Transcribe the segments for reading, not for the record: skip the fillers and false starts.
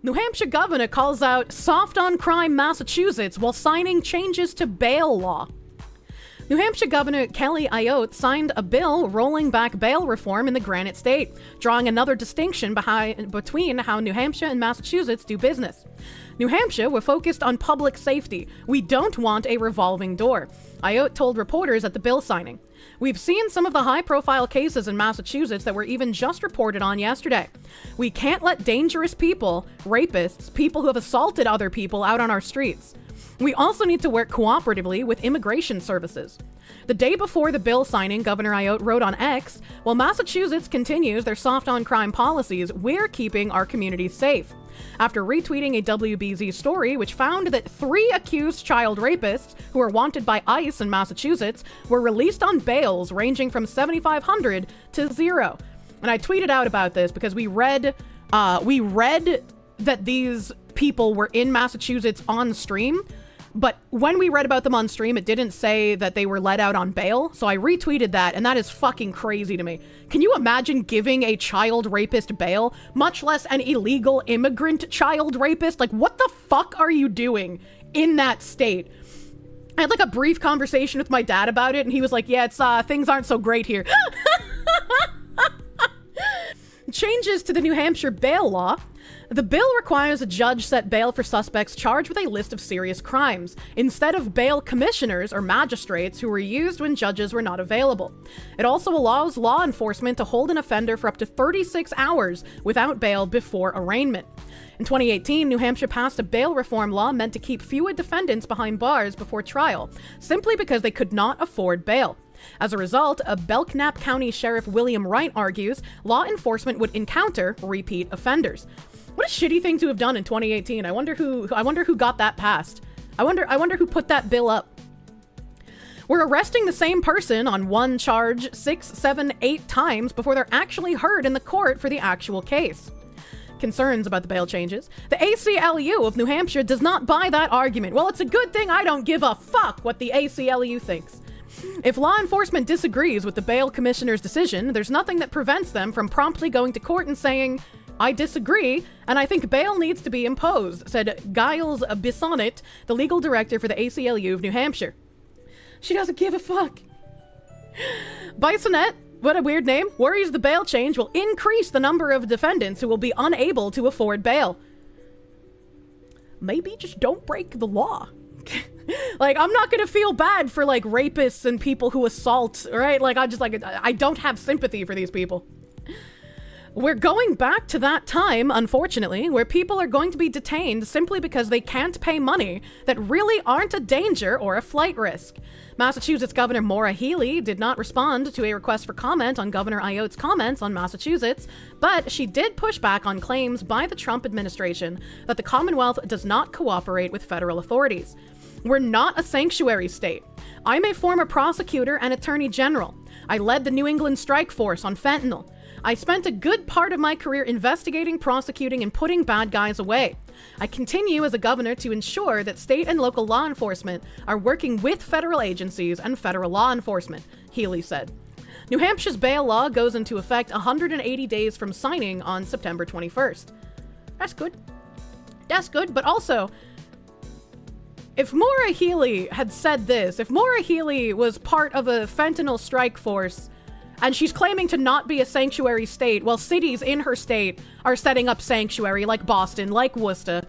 New Hampshire governor calls out soft on crime Massachusetts while signing changes to bail law. New Hampshire Governor Kelly Ayotte signed a bill rolling back bail reform in the Granite State, drawing another distinction between how New Hampshire and Massachusetts do business. New Hampshire, we're focused on public safety. We don't want a revolving door, Ayotte told reporters at the bill signing. We've seen some of the high-profile cases in Massachusetts that were even just reported on yesterday. We can't let dangerous people, rapists, people who have assaulted other people out on our streets. We also need to work cooperatively with immigration services. The day before the bill signing, Governor Ayotte wrote on X, while Massachusetts continues their soft-on-crime policies, we're keeping our communities safe. After retweeting a WBZ story which found that 3 accused child rapists who are wanted by ICE in Massachusetts were released on bails ranging from $7,500 to $0. And I tweeted out about this because we read that these people were in Massachusetts on stream, but when we read about them on stream, it didn't say that they were let out on bail, so I retweeted that, and that is fucking crazy to me. Can you imagine giving a child rapist bail, much less an illegal immigrant child rapist? Like, what the fuck are you doing in that state? I had like a brief conversation with my dad about it, and he was like, yeah, it's things aren't so great here. Changes to the New Hampshire bail law. The bill requires a judge set bail for suspects charged with a list of serious crimes, instead of bail commissioners or magistrates who were used when judges were not available. It also allows law enforcement to hold an offender for up to 36 hours without bail before arraignment. In 2018, New Hampshire passed a bail reform law meant to keep fewer defendants behind bars before trial, simply because they could not afford bail. As a result, a Belknap County Sheriff William Wright argues law enforcement would encounter repeat offenders. What a shitty thing to have done in 2018. I wonder who got that passed. I wonder who put that bill up. We're arresting the same person on one charge 6, 7, 8 times before they're actually heard in the court for the actual case. Concerns about the bail changes. The ACLU of New Hampshire does not buy that argument. Well, it's a good thing I don't give a fuck what the ACLU thinks. If law enforcement disagrees with the bail commissioner's decision, there's nothing that prevents them from promptly going to court and saying, I disagree, and I think bail needs to be imposed, said Giles Bissonnet, the legal director for the ACLU of New Hampshire. She doesn't give a fuck. Bissonnet, what a weird name, worries the bail change will increase the number of defendants who will be unable to afford bail. Maybe just don't break the law. Like, I'm not gonna feel bad for, like, rapists and people who assault, right? Like, I don't have sympathy for these people. We're going back to that time, unfortunately, where people are going to be detained simply because they can't pay money that really aren't a danger or a flight risk. Massachusetts Governor Maura Healey did not respond to a request for comment on Governor Ayotte's comments on Massachusetts, but she did push back on claims by the Trump administration that the Commonwealth does not cooperate with federal authorities. We're not a sanctuary state. I'm a former prosecutor and attorney general. I led the New England strike force on fentanyl. I spent a good part of my career investigating, prosecuting, and putting bad guys away. I continue as a governor to ensure that state and local law enforcement are working with federal agencies and federal law enforcement, Healey said. New Hampshire's bail law goes into effect 180 days from signing on September 21st. That's good. That's good, but also, if Maura Healey had said this, if Maura Healey was part of a fentanyl strike force, and she's claiming to not be a sanctuary state while cities in her state are setting up sanctuary, like Boston, like Worcester,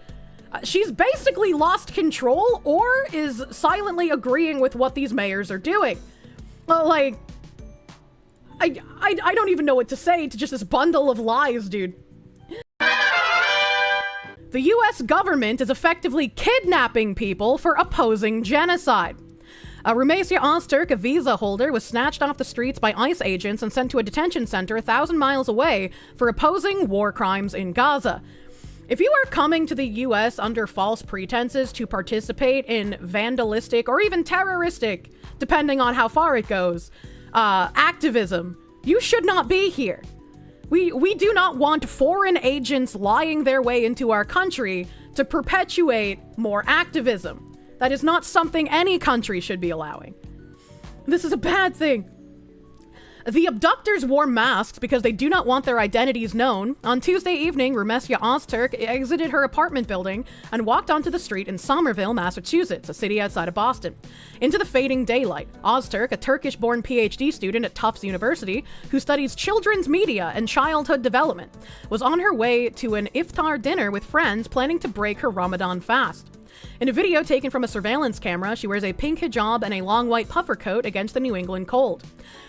she's basically lost control or is silently agreeing with what these mayors are doing. Well, like, I don't even know what to say to just this bundle of lies, dude. The US government is effectively kidnapping people for opposing genocide. Rumesia Ozturk, a visa holder, was snatched off the streets by ICE agents and sent to a detention center 1,000 miles away for opposing war crimes in Gaza. If you are coming to the US under false pretenses to participate in vandalistic or even terroristic, depending on how far it goes, activism, you should not be here. We do not want foreign agents lying their way into our country to perpetuate more activism. That is not something any country should be allowing. This is a bad thing. The abductors wore masks because they do not want their identities known. On Tuesday evening, Rumesya Ozturk exited her apartment building and walked onto the street in Somerville, Massachusetts, a city outside of Boston. Into the fading daylight, Ozturk, a Turkish-born PhD student at Tufts University who studies children's media and childhood development, was on her way to an iftar dinner with friends planning to break her Ramadan fast. In a video taken from a surveillance camera, she wears a pink hijab and a long white puffer coat against the New England cold.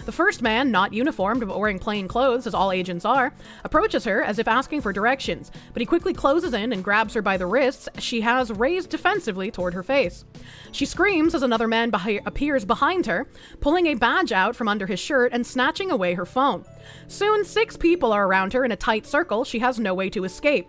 The first man, not uniformed but wearing plain clothes, as all agents are, approaches her as if asking for directions, but he quickly closes in and grabs her by the wrists she has raised defensively toward her face. She screams as another man appears behind her, pulling a badge out from under his shirt and snatching away her phone. Soon, 6 people are around her in a tight circle. She has no way to escape.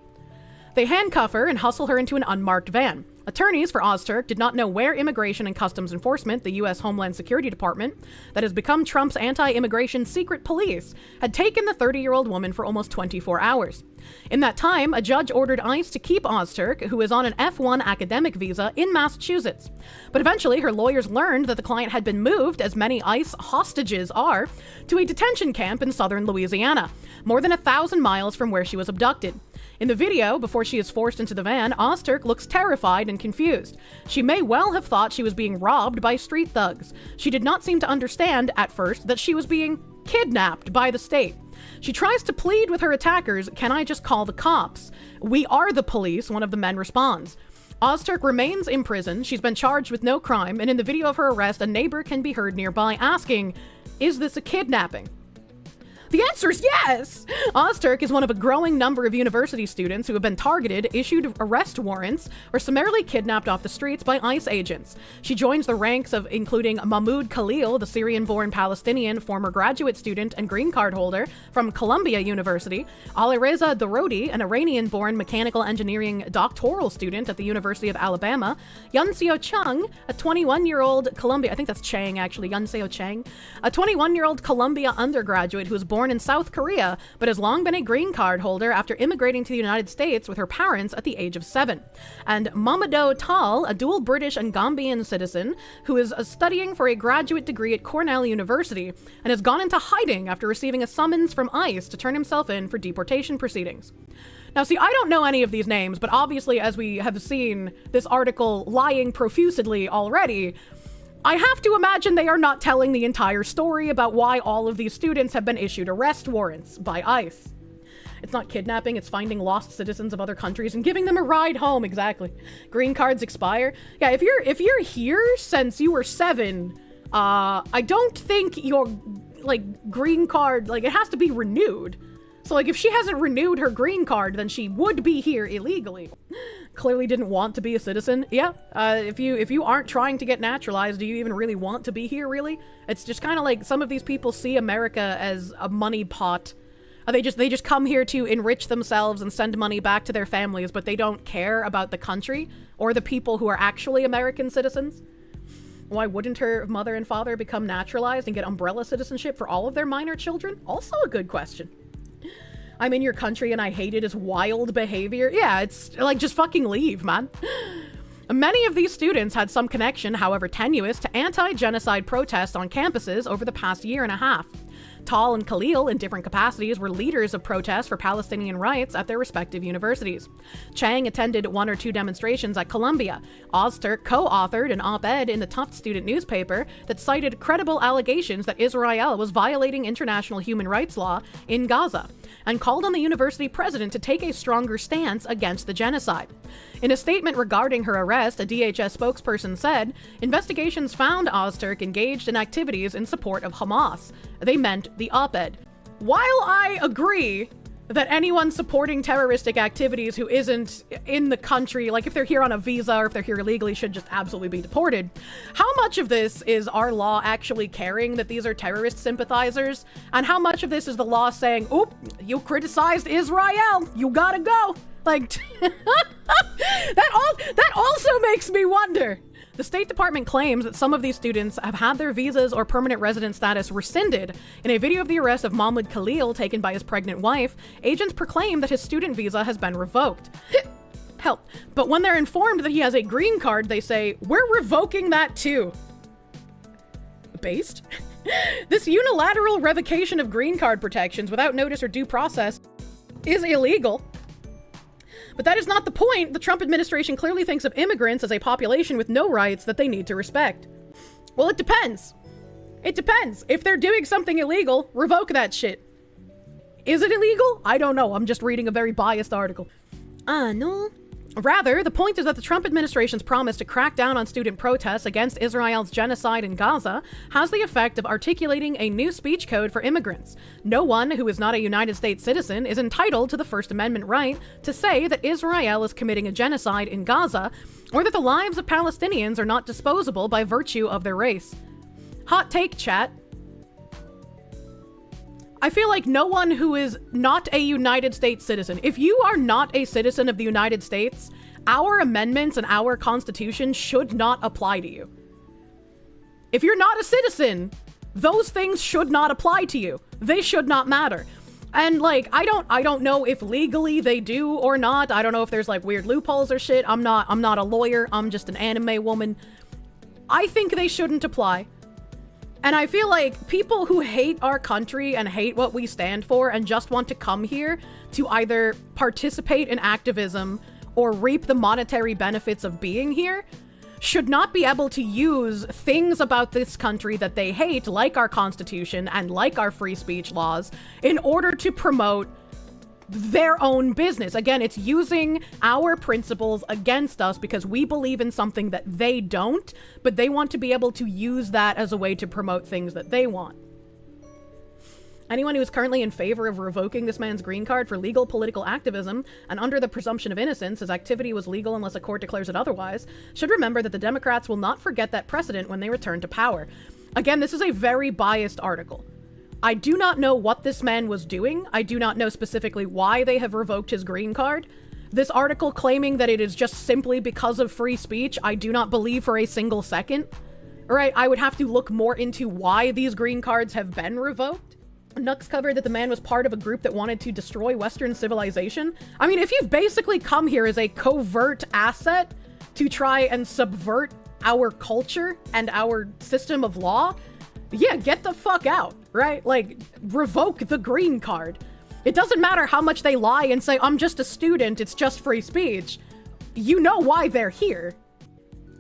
They handcuff her and hustle her into an unmarked van. Attorneys for Ozturk did not know where Immigration and Customs Enforcement, the U.S. Homeland Security Department, that has become Trump's anti-immigration secret police, had taken the 30-year-old woman for almost 24 hours. In that time, a judge ordered ICE to keep Ozturk, who is on an F1 academic visa, in Massachusetts. But eventually, her lawyers learned that the client had been moved, as many ICE hostages are, to a detention camp in southern Louisiana, more than 1,000 miles from where she was abducted. In the video, before she is forced into the van, Ozturk looks terrified and confused. She may well have thought she was being robbed by street thugs. She did not seem to understand, at first, that she was being kidnapped by the state. She tries to plead with her attackers, "Can I just call the cops? We are the police," one of the men responds. Ozturk remains in prison. She's been charged with no crime, and in the video of her arrest, a neighbor can be heard nearby asking, "Is this a kidnapping?" The answer is yes! Ozturk is one of a growing number of university students who have been targeted, issued arrest warrants, or summarily kidnapped off the streets by ICE agents. She joins the ranks of including Mahmoud Khalil, the Syrian-born Palestinian former graduate student and green card holder from Columbia University, Alireza Darodi, an Iranian-born mechanical engineering doctoral student at the University of Alabama, Yunseo Chung, a 21-year-old Columbia, I think that's Chang actually, Yunseo Chang, a 21-year-old Columbia undergraduate who was born in South Korea, but has long been a green card holder after immigrating to the United States with her parents at the age of 7. And Mamadou Tall, a dual British and Gambian citizen who is studying for a graduate degree at Cornell University and has gone into hiding after receiving a summons from ICE to turn himself in for deportation proceedings. Now, see, I don't know any of these names, but obviously, as we have seen this article lying profusely already, I have to imagine they are not telling the entire story about why all of these students have been issued arrest warrants by ICE. It's not kidnapping, it's finding lost citizens of other countries and giving them a ride home, exactly. Green cards expire. Yeah, if you're here since you were 7, I don't think your, green card, it has to be renewed. So, if she hasn't renewed her green card, then she would be here illegally. Clearly didn't want to be a citizen. Yeah, if you aren't trying to get naturalized, do you even really want to be here, really? It's just kind of like some of these people see America as a money pot. They just come here to enrich themselves and send money back to their families, but they don't care about the country or the people who are actually American citizens. Why wouldn't her mother and father become naturalized and get umbrella citizenship for all of their minor children? Also a good question. I'm in your country and I hate it as wild behavior. Yeah, it's just fucking leave, man. Many of these students had some connection, however tenuous, to anti-genocide protests on campuses over the past year and a half. Tal and Khalil, in different capacities, were leaders of protests for Palestinian rights at their respective universities. Chang attended 1 or 2 demonstrations at Columbia. Ozturk co-authored an op-ed in the Tufts student newspaper that cited credible allegations that Israel was violating international human rights law in Gaza, and called on the university president to take a stronger stance against the genocide. In a statement regarding her arrest, a DHS spokesperson said, investigations found Ozturk engaged in activities in support of Hamas. They meant the op-ed. While I agree that anyone supporting terroristic activities who isn't in the country, if they're here on a visa or if they're here illegally, should just absolutely be deported, how much of this is our law actually caring that these are terrorist sympathizers? And how much of this is the law saying, oop, you criticized Israel, you gotta go? That also makes me wonder. The State Department claims that some of these students have had their visas or permanent resident status rescinded. In a video of the arrest of Mahmoud Khalil taken by his pregnant wife, agents proclaim that his student visa has been revoked. Help. But when they're informed that he has a green card, they say, we're revoking that too. Based? This unilateral revocation of green card protections without notice or due process is illegal. But that is not the point. The Trump administration clearly thinks of immigrants as a population with no rights that they need to respect. Well, it depends. It depends. If they're doing something illegal, revoke that shit. Is it illegal? I don't know. I'm just reading a very biased article. No. Rather, the point is that the Trump administration's promise to crack down on student protests against Israel's genocide in Gaza has the effect of articulating a new speech code for immigrants. No one who is not a United States citizen is entitled to the First Amendment right to say that Israel is committing a genocide in Gaza, or that the lives of Palestinians are not disposable by virtue of their race. Hot take, chat. I feel like no one who is not a United States citizen, if you are not a citizen of the United States, our amendments and our Constitution should not apply to you. If you're not a citizen, those things should not apply to you. They should not matter. And like, I don't know if legally they do or not. I don't know if there's like weird loopholes or shit. I'm not a lawyer. I'm just an anime woman. I think they shouldn't apply. And I feel like people who hate our country and hate what we stand for and just want to come here to either participate in activism or reap the monetary benefits of being here should not be able to use things about this country that they hate, like our Constitution and like our free speech laws, in order to promote their own business. Again, it's using our principles against us because we believe in something that they don't, but they want to be able to use that as a way to promote things that they want. Anyone who is currently in favor of revoking this man's green card for legal political activism and under the presumption of innocence, his activity was legal unless a court declares it otherwise, should remember that the Democrats will not forget that precedent when they return to power. Again, this is a very biased article. I do not know what this man was doing. I do not know specifically why they have revoked his green card. This article claiming that it is just simply because of free speech, I do not believe for a single second. All right, I would have to look more into why these green cards have been revoked. Nux covered that the man was part of a group that wanted to destroy Western civilization. I mean, if you've basically come here as a covert asset to try and subvert our culture and our system of law, yeah, get the fuck out, right? Like, revoke the green card. It doesn't matter how much they lie and say, I'm just a student, it's just free speech. You know why they're here.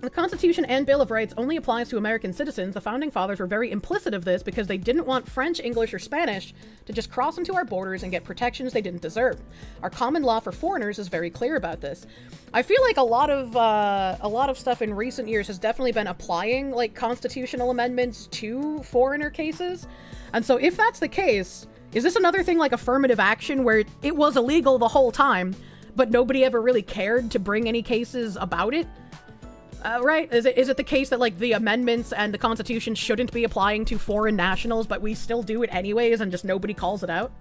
The Constitution and Bill of Rights only applies to American citizens. The Founding Fathers were very implicit of this because they didn't want French, English, or Spanish to just cross into our borders and get protections they didn't deserve. Our common law for foreigners is very clear about this. I feel like a lot of stuff in recent years has definitely been applying like constitutional amendments to foreigner cases. And so if that's the case, is this another thing like affirmative action where it was illegal the whole time, but nobody ever really cared to bring any cases about it? Right? Is it the case that like the amendments and the Constitution shouldn't be applying to foreign nationals, but we still do it anyways and just nobody calls it out?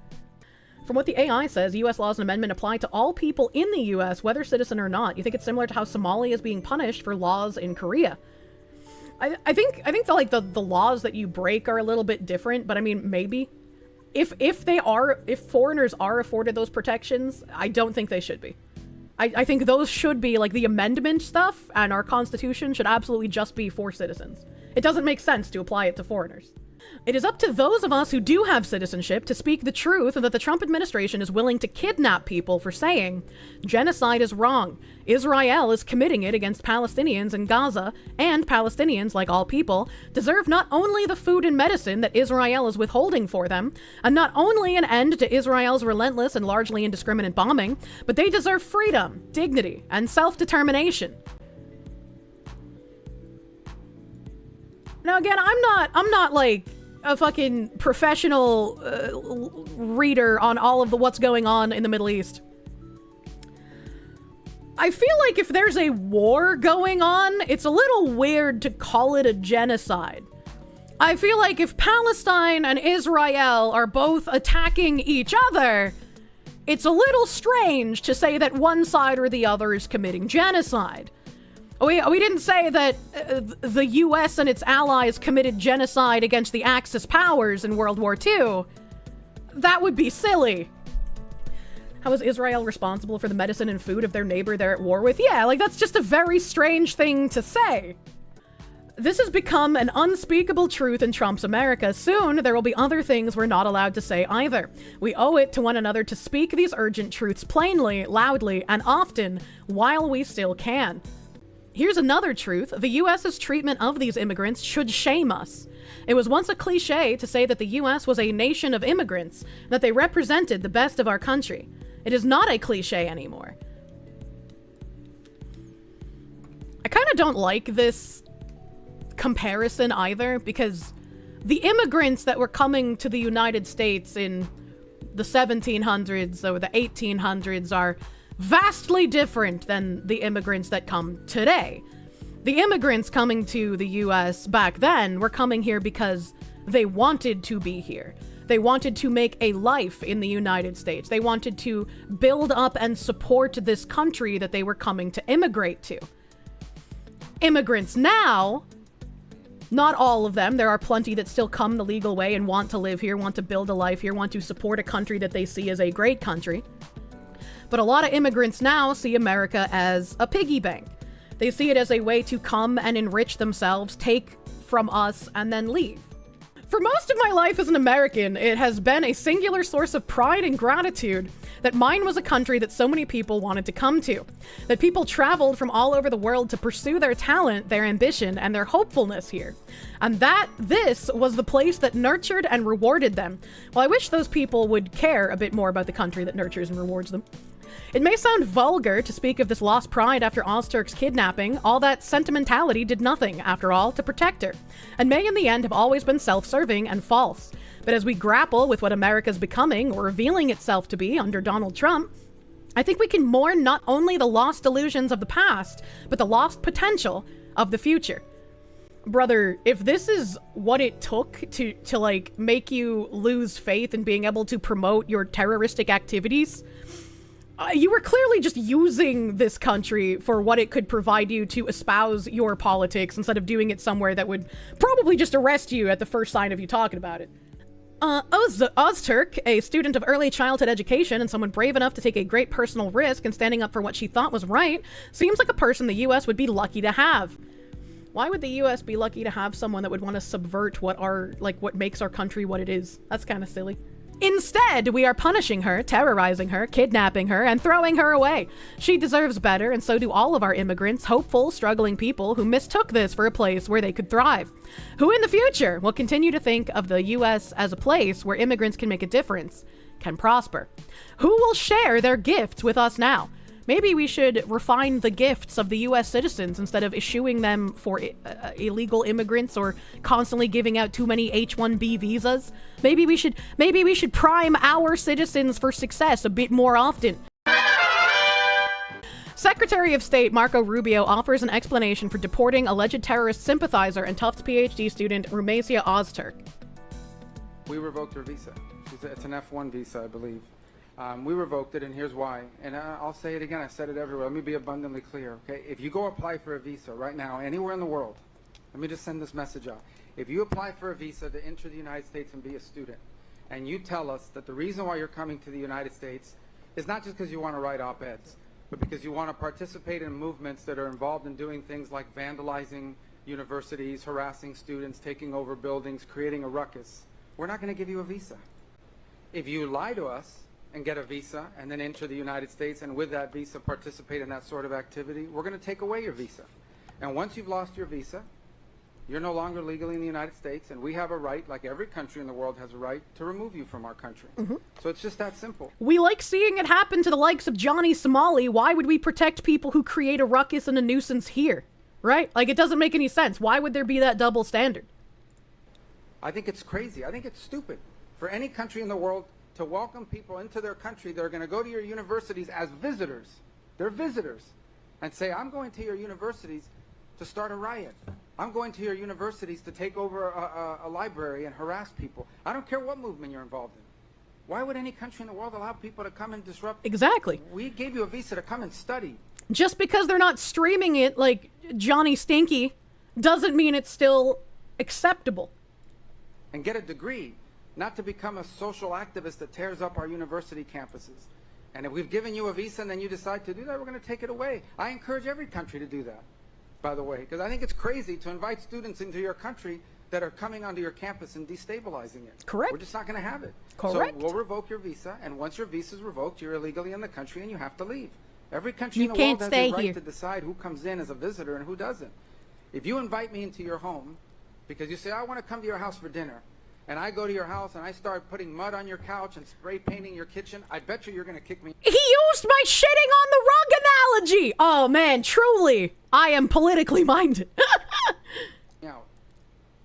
From what the AI says, U.S. laws and amendment apply to all people in the U.S., whether citizen or not. You think it's similar to how Somalia is being punished for laws in Korea? I think the laws that you break are a little bit different, but I mean, maybe. If foreigners are afforded those protections, I don't think they should be. I think those should be, like, the amendment stuff, and our Constitution should absolutely just be for citizens. It doesn't make sense to apply it to foreigners. It is up to those of us who do have citizenship to speak the truth that the Trump administration is willing to kidnap people for saying, genocide is wrong. Israel is committing it against Palestinians in Gaza, and Palestinians, like all people, deserve not only the food and medicine that Israel is withholding for them, and not only an end to Israel's relentless and largely indiscriminate bombing, but they deserve freedom, dignity, and self-determination. Now again, I'm not like a fucking professional reader on all of what's going on in the Middle East. I feel like if there's a war going on, it's a little weird to call it a genocide. I feel like if Palestine and Israel are both attacking each other, it's a little strange to say that one side or the other is committing genocide. We didn't say that the US and its allies committed genocide against the Axis powers in World War II. That would be silly. How is Israel responsible for the medicine and food of their neighbor they're at war with? Yeah, like that's just a very strange thing to say. This has become an unspeakable truth in Trump's America. Soon, there will be other things we're not allowed to say either. We owe it to one another to speak these urgent truths plainly, loudly, and often while we still can. Here's another truth. The U.S.'s treatment of these immigrants should shame us. It was once a cliche to say that the U.S. was a nation of immigrants, that they represented the best of our country. It is not a cliche anymore. I kind of don't like this comparison either, because the immigrants that were coming to the United States in the 1700s or the 1800s are vastly different than the immigrants that come today. The immigrants coming to the US back then were coming here because they wanted to be here. They wanted to make a life in the United States. They wanted to build up and support this country that they were coming to immigrate to. Immigrants now, not all of them, there are plenty that still come the legal way and want to live here, want to build a life here, want to support a country that they see as a great country. But a lot of immigrants now see America as a piggy bank. They see it as a way to come and enrich themselves, take from us, and then leave. For most of my life as an American, it has been a singular source of pride and gratitude that mine was a country that so many people wanted to come to. That people traveled from all over the world to pursue their talent, their ambition, and their hopefulness here. And this was the place that nurtured and rewarded them. Well, I wish those people would care a bit more about the country that nurtures and rewards them. It may sound vulgar to speak of this lost pride after Ozturk's kidnapping. All that sentimentality did nothing, after all, to protect her, and may in the end have always been self-serving and false. But as we grapple with what America's becoming, or revealing itself to be under Donald Trump, I think we can mourn not only the lost illusions of the past, but the lost potential of the future. Brother, if this is what it took to like, make you lose faith in being able to promote your terroristic activities, you were clearly just using this country for what it could provide you to espouse your politics instead of doing it somewhere that would probably just arrest you at the first sign of you talking about it. Ozturk, a student of early childhood education and someone brave enough to take a great personal risk in standing up for what she thought was right, seems like a person the US would be lucky to have. Why would the US be lucky to have someone that would want to subvert what makes our country what it is? That's kind of silly. Instead, we are punishing her, terrorizing her, kidnapping her, and throwing her away. She deserves better, and so do all of our immigrants, hopeful, struggling people who mistook this for a place where they could thrive. Who in the future will continue to think of the U.S. as a place where immigrants can make a difference, can prosper. Who will share their gifts with us now? Maybe we should refine the gifts of the U.S. citizens instead of issuing them for illegal immigrants or constantly giving out too many H-1B visas. Maybe we should prime our citizens for success a bit more often. Secretary of State Marco Rubio offers an explanation for deporting alleged terrorist sympathizer and Tufts PhD student Rumesia Ozturk. We revoked her visa. It's an F1 visa, I believe. We revoked it, and here's why. And I'll say it again. I said it everywhere. Let me be abundantly clear, okay? If you go apply for a visa right now, anywhere in the world, let me just send this message out. If you apply for a visa to enter the United States and be a student, and you tell us that the reason why you're coming to the United States is not just because you want to write op-eds, but because you want to participate in movements that are involved in doing things like vandalizing universities, harassing students, taking over buildings, creating a ruckus, we're not going to give you a visa. If you lie to us and get a visa and then enter the United States and with that visa participate in that sort of activity, we're going to take away your visa. And once you've lost your visa, you're no longer legally in the United States, and we have a right, like every country in the world has a right, to remove you from our country. So it's just that simple. We like seeing it happen to the likes of Johnny Somali. Why would we protect people who create a ruckus and a nuisance here? Right? Like, it doesn't make any sense. Why would there be that double standard? I think it's crazy. I think it's stupid for any country in the world to welcome people into their country that are going to go to your universities as visitors. They're visitors. And say, I'm going to your universities to start a riot. I'm going to your universities to take over a library and harass people. I don't care what movement you're involved in. Why would any country in the world allow people to come and disrupt? Exactly. We gave you a visa to come and study. Just because they're not streaming it like Johnny Stinky doesn't mean it's still acceptable. And get a degree, not to become a social activist that tears up our university campuses. And if we've given you a visa and then you decide to do that, we're going to take it away. I encourage every country to do that. by the way, because I think it's crazy to invite students into your country that are coming onto your campus and destabilizing it. Correct. We're just not going to have it. Correct. So we'll revoke your visa, and once your visa is revoked, you're illegally in the country and you have to leave. Every country in the world has the right to decide who comes in as a visitor and who doesn't. If you invite me into your home because you say, I want to come to your house for dinner, and I go to your house and I start putting mud on your couch and spray painting your kitchen, I bet you're going to kick me. He used my shitting on the rug analogy! Oh man, truly, I am politically minded. Out.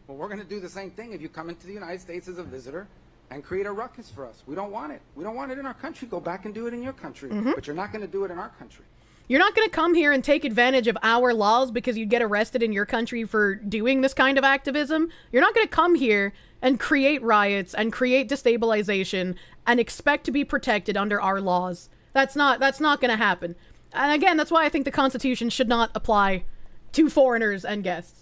Well, we're going to do the same thing if you come into the United States as a visitor and create a ruckus for us. We don't want it. We don't want it in our country. Go back and do it in your country. But you're not going to do it in our country. You're not going to come here and take advantage of our laws because you'd get arrested in your country for doing this kind of activism. You're not going to come here and create riots and create destabilization and expect to be protected under our laws. That's not going to happen. And again, that's why I think the Constitution should not apply to foreigners and guests.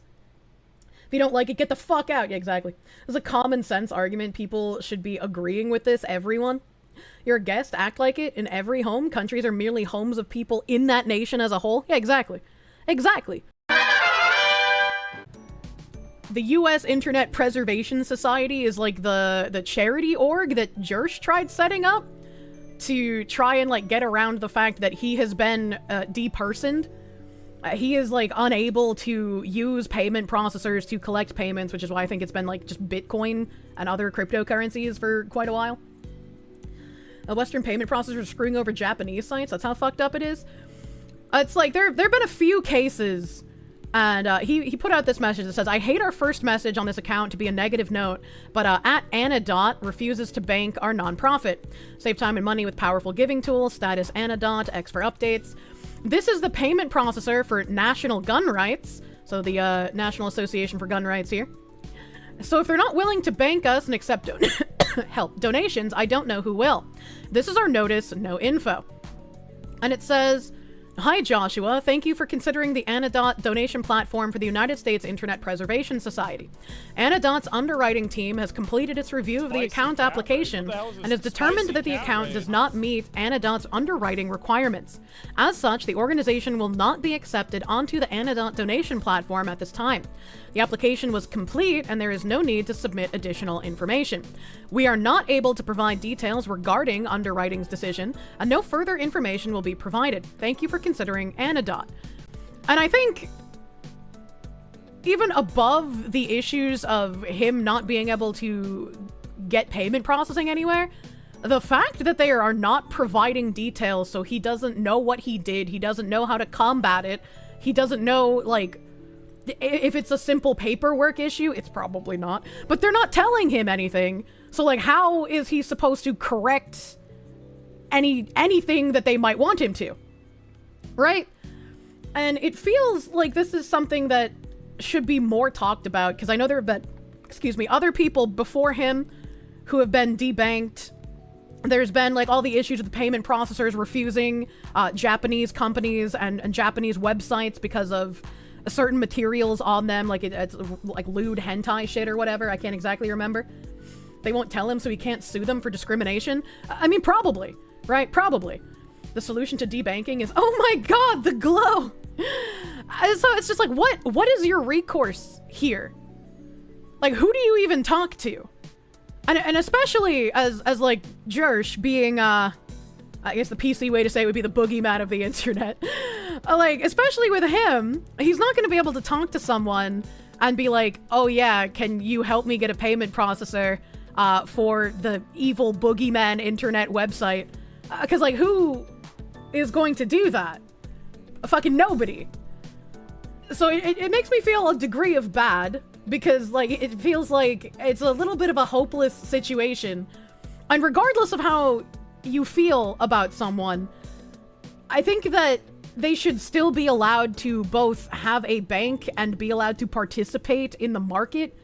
If you don't like it, get the fuck out. Yeah, exactly. There's a common sense argument. People should be agreeing with this. Everyone. You're a guest. Act like it. In every home, countries are merely homes of people in that nation as a whole. Yeah, exactly. Exactly. The U.S. Internet Preservation Society is like the charity org that Kirsche tried setting up to try and like get around the fact that he has been depersoned. He is, like, unable to use payment processors to collect payments, which is why I think it's been, like, just Bitcoin and other cryptocurrencies for quite a while. Western payment processors are screwing over Japanese sites. That's how fucked up it is. It's like, there have been a few cases, and he put out this message that says, I hate our first message on this account to be a negative note, but at Anadot refuses to bank our nonprofit. Save time and money with powerful giving tools, status Anadot, X for updates. This is the payment processor for National Gun Rights, so the National Association for Gun Rights here. So if they're not willing to bank us and accept donations, I don't know who will. This is our notice, no info. And it says, Hi Joshua, thank you for considering the Anadot donation platform for the United States Internet Preservation Society. Anadot's underwriting team has completed its review of the account application and has determined that the account does not meet Anadot's underwriting requirements. As such, the organization will not be accepted onto the Anadot donation platform at this time. The application was complete and there is no need to submit additional information. We are not able to provide details regarding underwriting's decision, and no further information will be provided. Thank you for considering Anadot. And I think even above the issues of him not being able to get payment processing anywhere, the fact that they are not providing details, so he doesn't know what he did, he doesn't know how to combat it, he doesn't know, like, if it's a simple paperwork issue, it's probably not, but they're not telling him anything. So, like, how is he supposed to correct anything that they might want him to? Right? And it feels like this is something that should be more talked about, because I know there have been, other people before him who have been debanked. There's been, like, all the issues with the payment processors refusing Japanese companies and Japanese websites because of certain materials on them, like it's like lewd hentai shit or whatever. I can't exactly remember. They won't tell him, so he can't sue them for discrimination. I mean, probably, right? Probably. The solution to debanking is, oh my god, the glow! So it's just like, what is your recourse here? Like, who do you even talk to? And especially as like, Kirsche being, I guess the PC way to say it would be the boogeyman of the internet. Like, especially with him, he's not going to be able to talk to someone and be like, oh yeah, can you help me get a payment processor for the evil boogeyman internet website? Because, like, who is going to do that? Fucking nobody. So it makes me feel a degree of bad, because, like, it feels like it's a little bit of a hopeless situation. And regardless of how you feel about someone, I think that they should still be allowed to both have a bank and be allowed to participate in the market.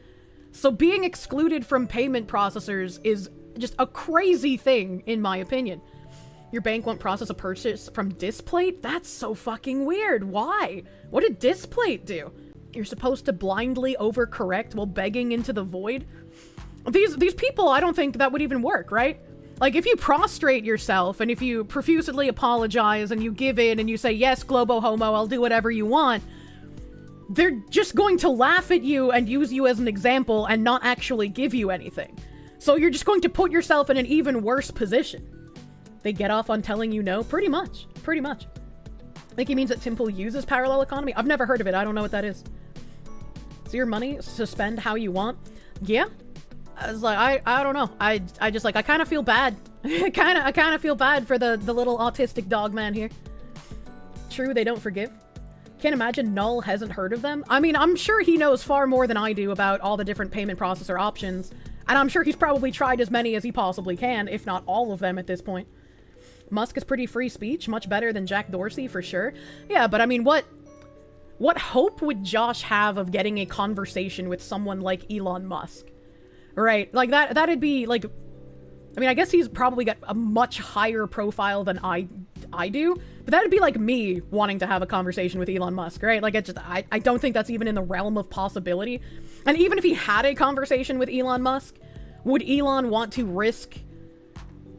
So being excluded from payment processors is just a crazy thing, in my opinion. Your bank won't process a purchase from Displate? That's so fucking weird. Why? What did Displate do? You're supposed to blindly overcorrect while begging into the void? These people, I don't think that would even work, right? Like, if you prostrate yourself and if you profusely apologize and you give in and you say, yes, globo homo, I'll do whatever you want, they're just going to laugh at you and use you as an example and not actually give you anything. So you're just going to put yourself in an even worse position. They get off on telling you no? Pretty much. Pretty much. I think he means that Temple uses parallel economy. I've never heard of it. I don't know what that is. So your money, suspend how you want. Yeah. I was like, I don't know. I just like, I kind of feel bad. I kind of feel bad for the little autistic dog man here. True, they don't forgive. Can't imagine Null hasn't heard of them. I mean, I'm sure he knows far more than I do about all the different payment processor options. And I'm sure he's probably tried as many as he possibly can, if not all of them at this point. Musk is pretty free speech, much better than Jack Dorsey for sure. Yeah, but I mean, what hope would Josh have of getting a conversation with someone like Elon Musk? Right, like that'd be like, I mean, I guess he's probably got a much higher profile than I do, but that'd be like me wanting to have a conversation with Elon Musk, right? Like, I don't think that's even in the realm of possibility. And even if he had a conversation with Elon Musk, would Elon want to risk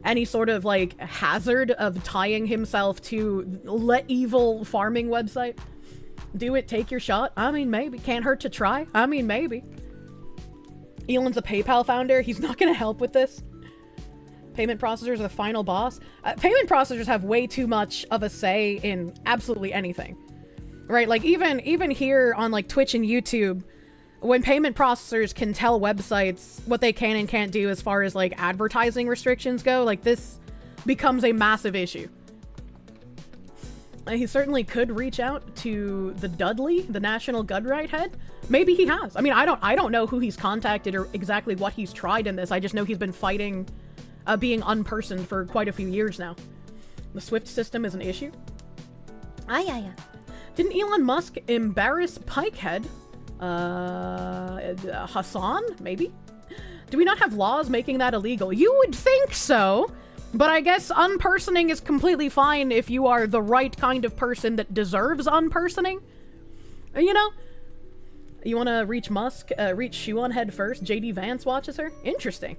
any sort of, like, hazard of tying himself to evil farming website? Do it, take your shot? I mean, maybe. Can't hurt to try? I mean, maybe. Elon's a PayPal founder. He's not going to help with this. Payment processors are the final boss. Payment processors have way too much of a say in absolutely anything. Right? Like, even here on, like, Twitch and YouTube, when payment processors can tell websites what they can and can't do as far as, like, advertising restrictions go, like, this becomes a massive issue. He certainly could reach out to the Dudley, the National Gun Right head. Maybe he has. I mean, I don't know who he's contacted or exactly what he's tried in this. I just know he's been fighting being unpersoned for quite a few years now. The SWIFT system is an issue. Yeah. Didn't Elon Musk embarrass Pikehead? Hassan? Maybe? Do we not have laws making that illegal? You would think so, but I guess unpersoning is completely fine if you are the right kind of person that deserves unpersoning. You know? You want to reach Musk? Reach Shuon head first? JD Vance watches her? Interesting.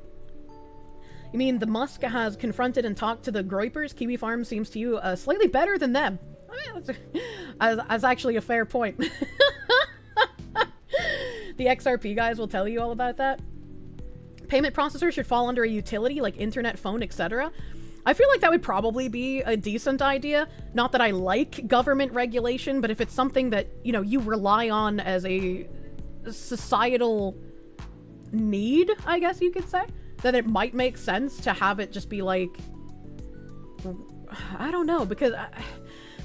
You mean the Musk has confronted and talked to the Groypers? Kiwi Farm seems to you slightly better than them. I mean, that's actually a fair point. The XRP guys will tell you all about that. Payment processors should fall under a utility like internet, phone, etc. I feel like that would probably be a decent idea. Not that I like government regulation, but if it's something that, you know, you rely on as a societal need, I guess you could say, then it might make sense to have it just be like, I don't know, because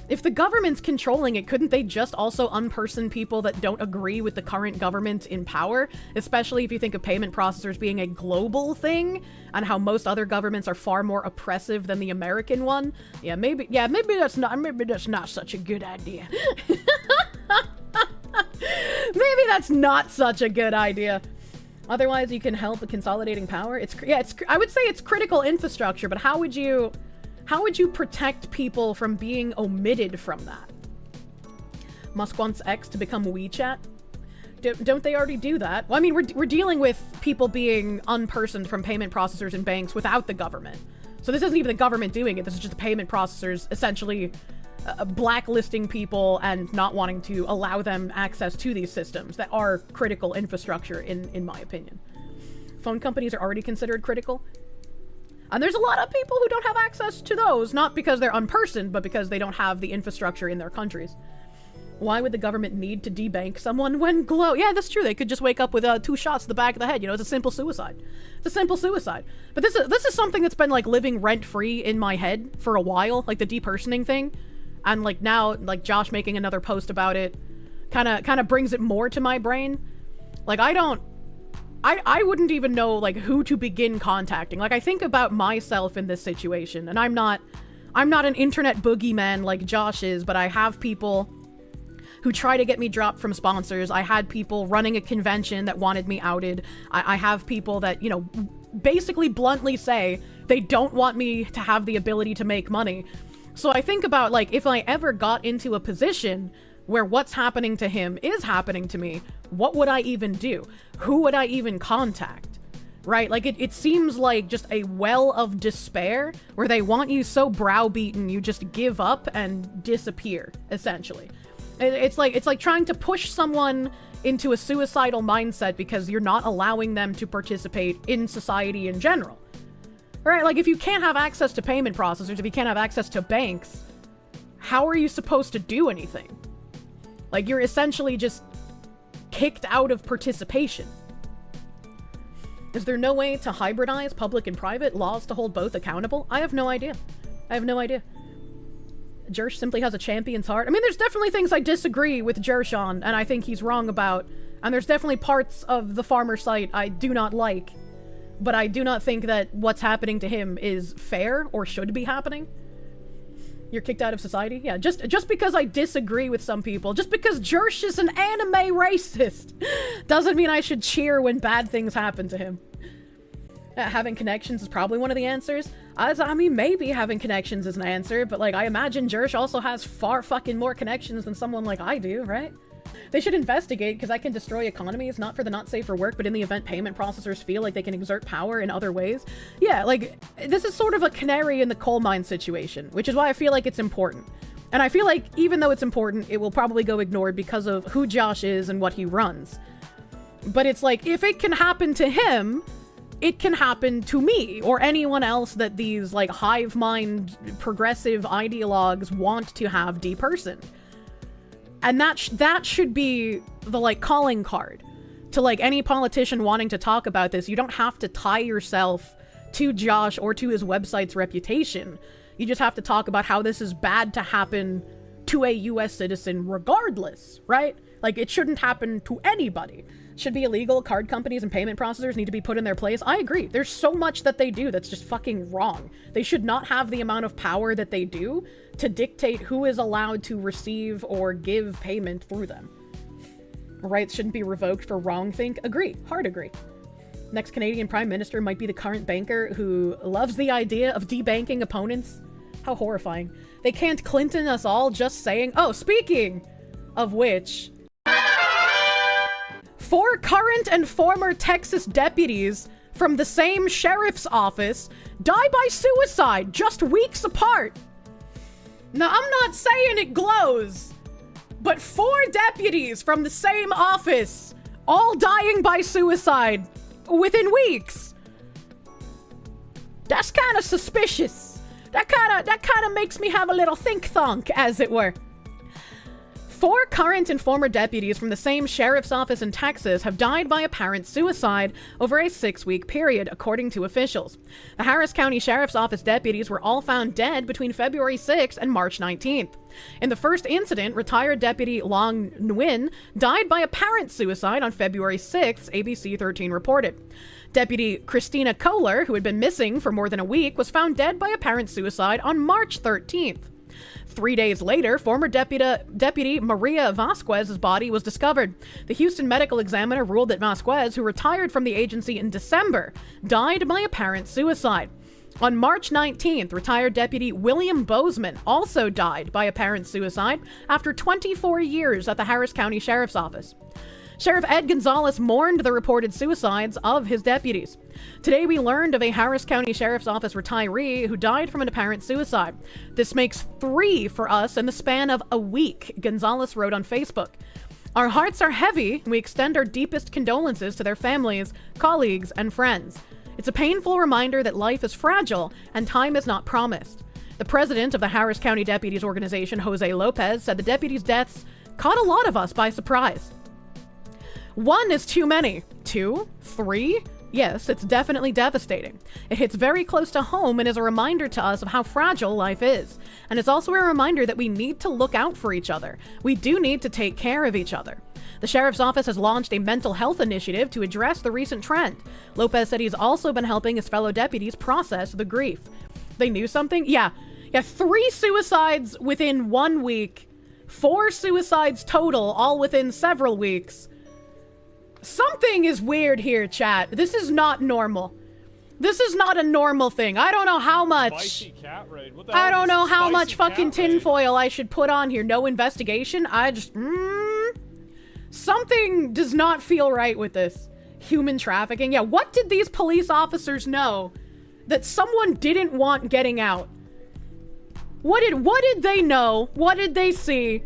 if the government's controlling it, couldn't they just also unperson people that don't agree with the current government in power? Especially if you think of payment processors being a global thing and how most other governments are far more oppressive than the American one. Maybe that's not such a good idea. Maybe that's not such a good idea. Otherwise, you can help with consolidating power. I would say it's critical infrastructure, but how would you protect people from being omitted from that? Musk wants X to become WeChat. Don't they already do that? Well, I mean, we're dealing with people being unpersoned from payment processors and banks without the government. So this isn't even the government doing it. This is just the payment processors essentially blacklisting people and not wanting to allow them access to these systems that are critical infrastructure, in my opinion. Phone companies are already considered critical. And there's a lot of people who don't have access to those, not because they're unpersoned, but because they don't have the infrastructure in their countries. Why would the government need to debank someone when glow? Yeah, that's true. They could just wake up with 2 shots to the back of the head. You know, it's a simple suicide. It's a simple suicide. But this is something that's been, like, living rent-free in my head for a while, like the depersoning thing. And, like, now, like, Josh making another post about it kind of brings it more to my brain. Like, I wouldn't even know, like, who to begin contacting. Like, I think about myself in this situation, and I'm not an internet boogeyman like Josh is, but I have people who try to get me dropped from sponsors. I had people running a convention that wanted me outed. I have people that, you know, basically bluntly say they don't want me to have the ability to make money. So I think about, like, if I ever got into a position where what's happening to him is happening to me, what would I even do? Who would I even contact? Right? Like, it seems like just a well of despair where they want you so browbeaten you just give up and disappear, essentially. It's like trying to push someone into a suicidal mindset because you're not allowing them to participate in society in general. Right? Like, if you can't have access to payment processors, if you can't have access to banks, how are you supposed to do anything? Like, you're essentially just kicked out of participation. Is there no way to hybridize public and private laws to hold both accountable? I have no idea. I have no idea. Kirsche simply has a champion's heart. I mean, there's definitely things I disagree with Kirsche on, and I think he's wrong about. And there's definitely parts of the farmer site I do not like. But I do not think that what's happening to him is fair or should be happening. You're kicked out of society? Yeah, just because I disagree with some people, just because Kirsche is an anime racist, doesn't mean I should cheer when bad things happen to him. Having connections is probably one of the answers. I mean, maybe having connections is an answer, but, like, I imagine Kirsche also has far fucking more connections than someone like I do, right? They should investigate, because that can destroy economies, not for the not safe for work, but in the event payment processors feel like they can exert power in other ways. Yeah, like, this is sort of a canary in the coal mine situation, which is why I feel like it's important. And I feel like, even though it's important, it will probably go ignored because of who Josh is and what he runs. But it's like, if it can happen to him, it can happen to me, or anyone else that these, like, hive mind progressive ideologues want to have depersoned. And that should be the, like, calling card to, like, any politician wanting to talk about this. You don't have to tie yourself to Josh or to his website's reputation. You just have to talk about how this is bad to happen to a US citizen regardless, right? Like, it shouldn't happen to anybody. It should be illegal. Card companies and payment processors need to be put in their place. I agree. There's so much that they do that's just fucking wrong. They should not have the amount of power that they do to dictate who is allowed to receive or give payment through them. Rights shouldn't be revoked for wrongthink. Agree. Hard agree. Next Canadian Prime Minister might be the current banker who loves the idea of debanking opponents. How horrifying. They can't Clinton us all just saying, oh, speaking of which, 4 current and former Texas deputies from the same sheriff's office die by suicide just weeks apart. Now, I'm not saying it glows, but 4 deputies from the same office all dying by suicide within weeks. That's kind of suspicious. That kind of makes me have a little think-thunk, as it were. 4 current and former deputies from the same sheriff's office in Texas have died by apparent suicide over a 6-week period, according to officials. The Harris County Sheriff's Office deputies were all found dead between February 6th and March 19th. In the first incident, retired Deputy Long Nguyen died by apparent suicide on February 6th, ABC 13 reported. Deputy Christina Kohler, who had been missing for more than a week, was found dead by apparent suicide on March 13th. 3 days later, former Deputy Maria Vasquez's body was discovered. The Houston Medical Examiner ruled that Vasquez, who retired from the agency in December, died by apparent suicide. On March 19th, retired Deputy William Bozeman also died by apparent suicide after 24 years at the Harris County Sheriff's Office. Sheriff Ed Gonzalez mourned the reported suicides of his deputies. Today we learned of a Harris County Sheriff's Office retiree who died from an apparent suicide. This makes 3 for us in the span of a week, Gonzalez wrote on Facebook. Our hearts are heavy, and we extend our deepest condolences to their families, colleagues, and friends. It's a painful reminder that life is fragile and time is not promised. The president of the Harris County Deputies Organization, Jose Lopez, said the deputies' deaths caught a lot of us by surprise. 1 is too many. 2? 3? Yes, it's definitely devastating. It hits very close to home and is a reminder to us of how fragile life is. And it's also a reminder that we need to look out for each other. We do need to take care of each other. The sheriff's office has launched a mental health initiative to address the recent trend. Lopez said he's also been helping his fellow deputies process the grief. They knew something? Yeah, 3 suicides within 1 week. 4 suicides total, all within several weeks. Something is weird here, chat. This is not normal. This is not a normal thing. I don't know how much. I don't know how much fucking tinfoil I should put on here. No investigation. I just. Something does not feel right with this. Human trafficking. Yeah, what did these police officers know that someone didn't want getting out? What did they know? What did they see?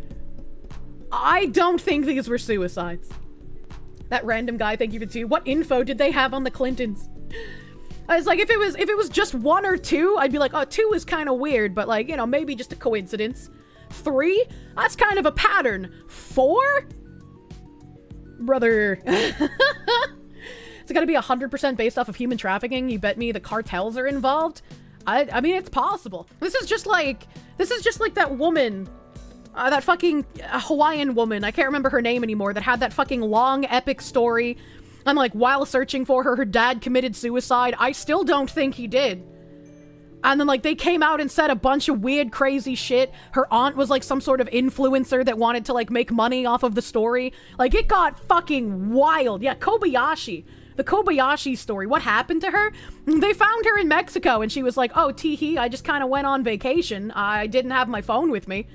I don't think these were suicides. That random guy, thank you for 2. What info did they have on the Clintons? I was like, if it was just 1 or 2, I'd be like, oh, 2 is kind of weird, but like, you know, maybe just a coincidence. 3? That's kind of a pattern. 4? Brother. It's gotta be 100% based off of human trafficking. You bet me the cartels are involved? I mean, it's possible. This is just like that woman, that fucking Hawaiian woman, I can't remember her name anymore, that had that fucking long epic story. And like, while searching for her, her dad committed suicide. I still don't think he did. And then like, they came out and said a bunch of weird, crazy shit. Her aunt was like some sort of influencer that wanted to like make money off of the story. Like, it got fucking wild. Yeah, Kobayashi. The Kobayashi story. What happened to her? They found her in Mexico and she was like, oh, tee-hee, I just kind of went on vacation. I didn't have my phone with me.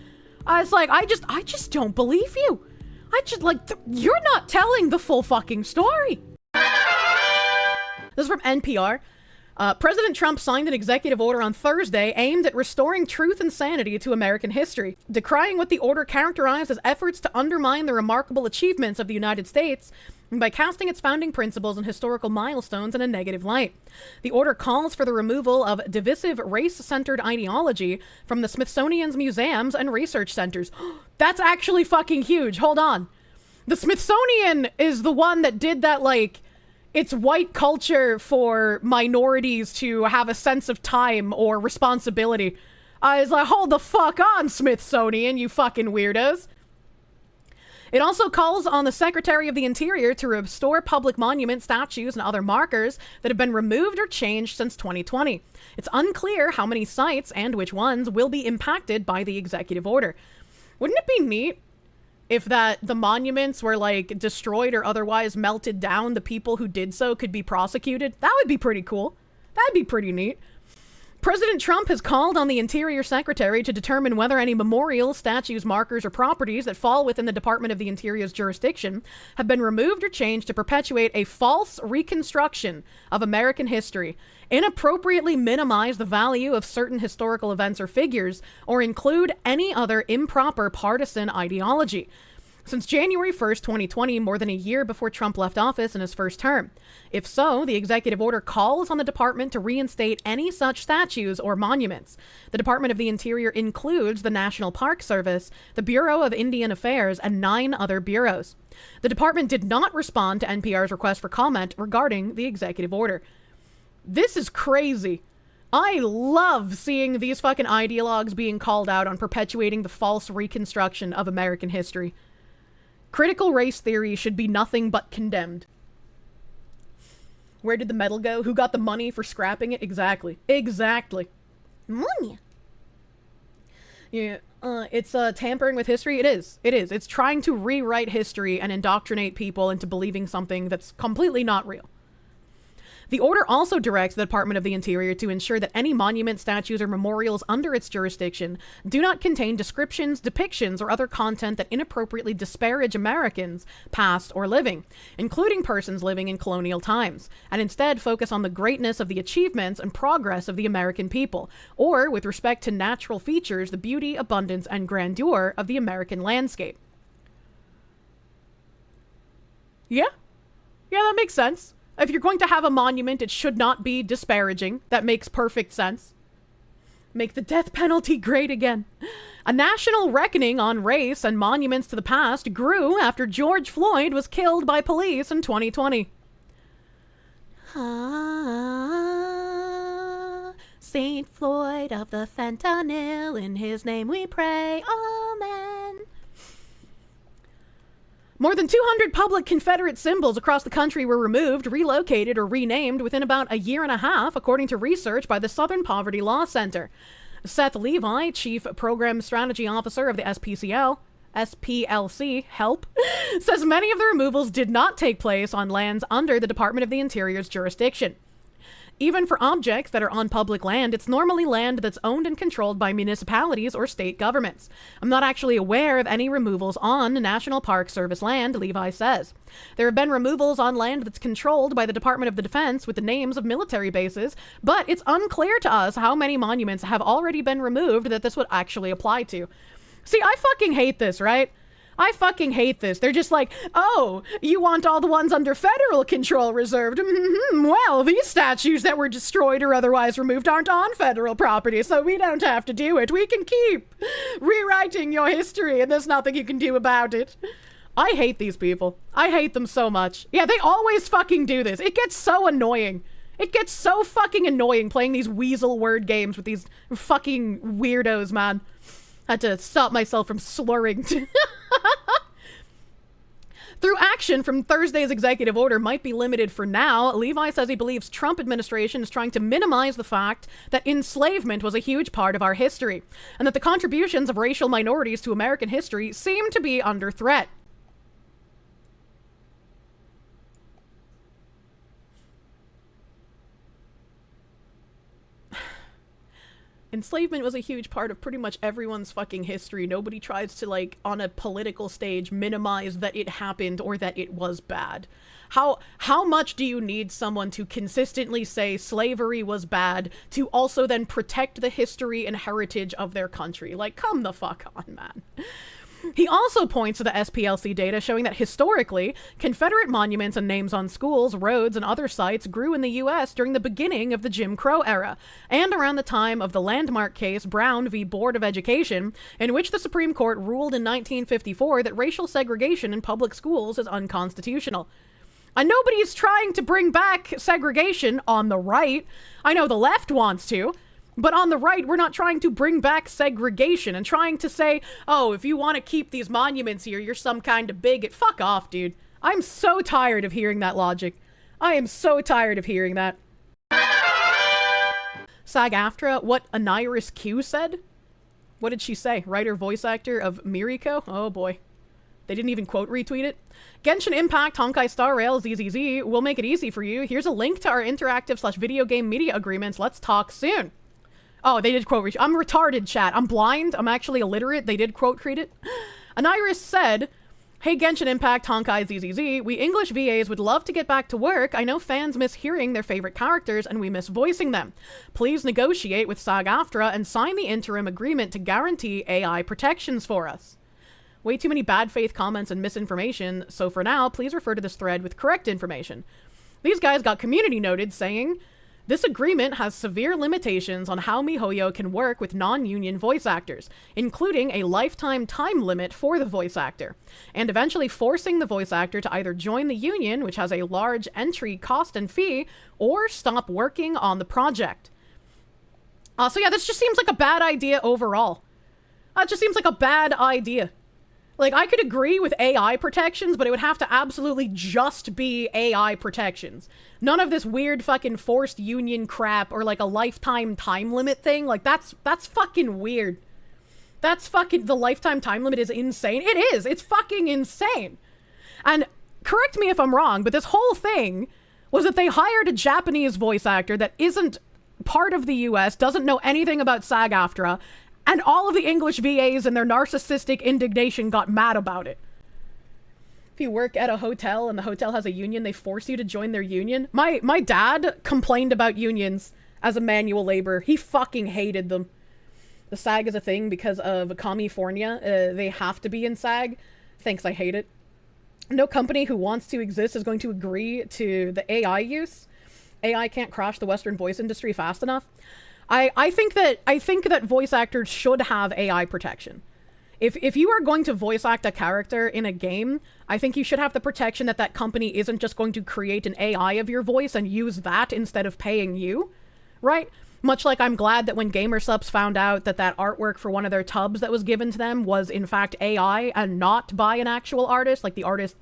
I was like, I just don't believe you. I just like, you're not telling the full fucking story. This is from NPR. President Trump signed an executive order on Thursday aimed at restoring truth and sanity to American history, decrying what the order characterized as efforts to undermine the remarkable achievements of the United States by casting its founding principles and historical milestones in a negative light. The order calls for the removal of divisive race-centered ideology from the Smithsonian's museums and research centers. That's actually fucking huge. Hold on. The Smithsonian is the one that did that, like, it's white culture for minorities to have a sense of time or responsibility. I was like, hold the fuck on, Smithsonian, you fucking weirdos. It also calls on the Secretary of the Interior to restore public monuments, statues, and other markers that have been removed or changed since 2020. It's unclear how many sites and which ones will be impacted by the executive order. Wouldn't it be neat if the monuments were like destroyed or otherwise melted down, the people who did so could be prosecuted? That would be pretty cool. That'd be pretty neat. President Trump has called on the Interior Secretary to determine whether any memorials, statues, markers, or properties that fall within the Department of the Interior's jurisdiction have been removed or changed to perpetuate a false reconstruction of American history, inappropriately minimize the value of certain historical events or figures, or include any other improper partisan ideology. Since January 1st, 2020, more than a year before Trump left office in his first term. If so, the executive order calls on the department to reinstate any such statues or monuments. The Department of the Interior includes the National Park Service, the Bureau of Indian Affairs, and 9 other bureaus. The department did not respond to NPR's request for comment regarding the executive order. This is crazy. I love seeing these fucking ideologues being called out on perpetuating the false reconstruction of American history. Critical race theory should be nothing but condemned. Where did the metal go? Who got the money for scrapping it? Exactly. Exactly. Money. Yeah, it's tampering with history. It is. It is. It's trying to rewrite history and indoctrinate people into believing something that's completely not real. The order also directs the Department of the Interior to ensure that any monuments, statues, or memorials under its jurisdiction do not contain descriptions, depictions, or other content that inappropriately disparage Americans, past or living, including persons living in colonial times, and instead focus on the greatness of the achievements and progress of the American people, or, with respect to natural features, the beauty, abundance, and grandeur of the American landscape. Yeah, that makes sense. If you're going to have a monument, it should not be disparaging. That makes perfect sense. Make the death penalty great again. A national reckoning on race and monuments to the past grew after George Floyd was killed by police in 2020. Saint Floyd of the fentanyl, in his name we pray, amen. More than 200 public Confederate symbols across the country were removed, relocated, or renamed within about a year and a half, according to research by the Southern Poverty Law Center. Seth Levi, Chief Program Strategy Officer of the SPLC, says many of the removals did not take place on lands under the Department of the Interior's jurisdiction. Even for objects that are on public land, it's normally land that's owned and controlled by municipalities or state governments. I'm not actually aware of any removals on National Park Service land, Levi says. There have been removals on land that's controlled by the Department of the Defense with the names of military bases, but it's unclear to us how many monuments have already been removed that this would actually apply to. See, I fucking hate this, right? I fucking hate this. They're just like, oh, you want all the ones under federal control reserved? Well, these statues that were destroyed or otherwise removed aren't on federal property, so we don't have to do it. We can keep rewriting your history, and there's nothing you can do about it. I hate these people. I hate them so much. Yeah, they always fucking do this. It gets so annoying. It gets so fucking annoying playing these weasel word games with these fucking weirdos, man. Had to stop myself from slurring. Through action from Thursday's executive order might be limited for now, Levi says he believes Trump administration is trying to minimize the fact that enslavement was a huge part of our history, and that the contributions of racial minorities to American history seem to be under threat. Enslavement was a huge part of pretty much everyone's fucking history. Nobody tries to, like, on a political stage, minimize that it happened or that it was bad. How much do you need someone to consistently say slavery was bad to also then protect the history and heritage of their country? Like, come the fuck on, man. He also points to the SPLC data showing that historically, Confederate monuments and names on schools, roads, and other sites grew in the U.S. during the beginning of the Jim Crow era, and around the time of the landmark case Brown v. Board of Education, in which the Supreme Court ruled in 1954 that racial segregation in public schools is unconstitutional. And nobody's trying to bring back segregation on the right. I know the left wants to. But on the right, we're not trying to bring back segregation and trying to say, oh, if you want to keep these monuments here, you're some kind of bigot. Fuck off, dude. I'm so tired of hearing that logic. I am so tired of hearing that. SAG-AFTRA, what Aniris Q said? What did she say? Writer, voice actor of Miriko? Oh boy. They didn't even quote retweet it. Genshin Impact, Honkai Star Rail, ZZZ, we'll make it easy for you. Here's a link to our interactive/video game media agreements. Let's talk soon. Oh, they did quote retweet. I'm retarded, chat. I'm blind. I'm actually illiterate. They did quote tweet it. Aniris said, hey, Genshin Impact, Honkai ZZZ, we English VAs would love to get back to work. I know fans miss hearing their favorite characters and we miss voicing them. Please negotiate with SAG-AFTRA and sign the interim agreement to guarantee AI protections for us. Way too many bad faith comments and misinformation, so for now, please refer to this thread with correct information. These guys got community noted saying, this agreement has severe limitations on how MiHoYo can work with non-union voice actors, including a lifetime time limit for the voice actor, and eventually forcing the voice actor to either join the union, which has a large entry cost and fee, or stop working on the project. So yeah, this just seems like a bad idea overall. It just seems like a bad idea. Like, I could agree with AI protections, but it would have to absolutely just be AI protections. None of this weird fucking forced union crap or like a lifetime time limit thing. Like, that's fucking weird. That's fucking, the lifetime time limit is insane. It is. It's fucking insane. And correct me if I'm wrong, but this whole thing was that they hired a Japanese voice actor that isn't part of the US, doesn't know anything about SAG-AFTRA, and all of the English VAs and their narcissistic indignation got mad about it. If you work at a hotel and the hotel has a union, they force you to join their union. My dad complained about unions as a manual labor. He fucking hated them. The SAG is a thing because of California. They have to be in SAG. Thanks, I hate it. No company who wants to exist is going to agree to the AI use. AI can't crash the Western voice industry fast enough. I think that voice actors should have AI protection. If you are going to voice act a character in a game, I think you should have the protection that that company isn't just going to create an AI of your voice and use that instead of paying you, right? Much like I'm glad that when GamerSupps found out that that artwork for one of their tubs that was given to them was in fact AI and not by an actual artist, like the artist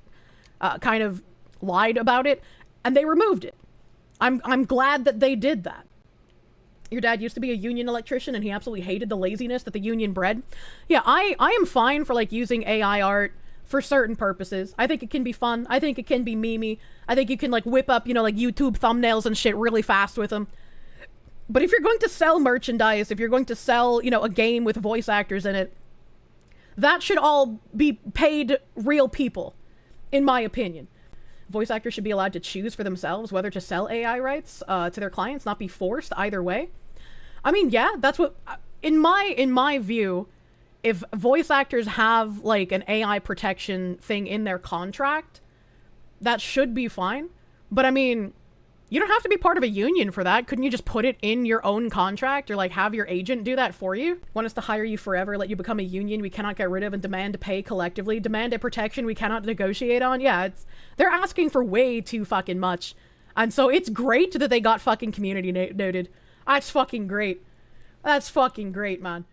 kind of lied about it, and they removed it. I'm glad that they did that. Your dad used to be a union electrician and he absolutely hated the laziness that the union bred. Yeah, I am fine for like using AI art for certain purposes. I think it can be fun. I think it can be memey. I think you can like whip up, you know, like YouTube thumbnails and shit really fast with them. But if you're going to sell merchandise, if you're going to sell, you know, a game with voice actors in it, that should all be paid real people, in my opinion. Voice actors should be allowed to choose for themselves whether to sell AI rights to their clients, not be forced either way. I mean, yeah, that's what, in my view, if voice actors have like an AI protection thing in their contract, that should be fine. But I mean, you don't have to be part of a union for that. Couldn't you just put it in your own contract, or like have your agent do that for you? Want us to hire you forever, let you become a union we cannot get rid of, and demand to pay collectively, demand a protection we cannot negotiate on? Yeah, they're asking for way too fucking much. And so it's great that they got fucking community noted. That's fucking great. That's fucking great, man.